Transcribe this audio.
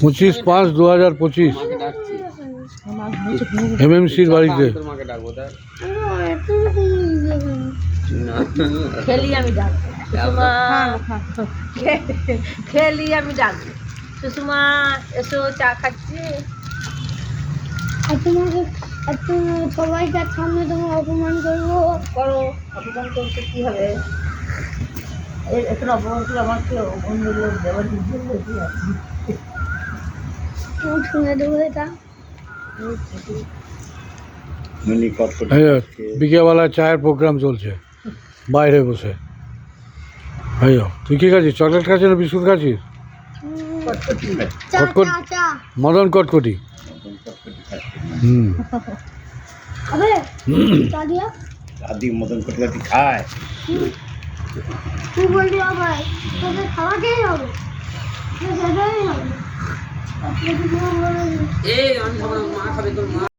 25/5/2025 MMCর বাড়িতে। খেলি আমি ডাকবো খেলি আমি ডাকবো সুষমা এসো চা খাচ্ছি। তোমাকে সবাইকার সামনে তোমার অপমান করবো। করো, অপমান করতে কি হবে? এখন অপমান করে আমাকে অন্য লোক দেওয়ার শুনে দেবো এটা। বিকেলবেলায় চায়ের প্রোগ্রাম চলছে বাইরে বসে। ভাইয়া তুই কি খাচ্ছিস? চকলেট খাচ্ছিস না বিস্কুট খাচ্ছিস? মদন কটকটি। দাদি মদন কটকটি খায়। তুই বললি ভাই তোকে খাওয়াতেই হবে। এই আমি খাবো না, মা খাবে, তোর মা।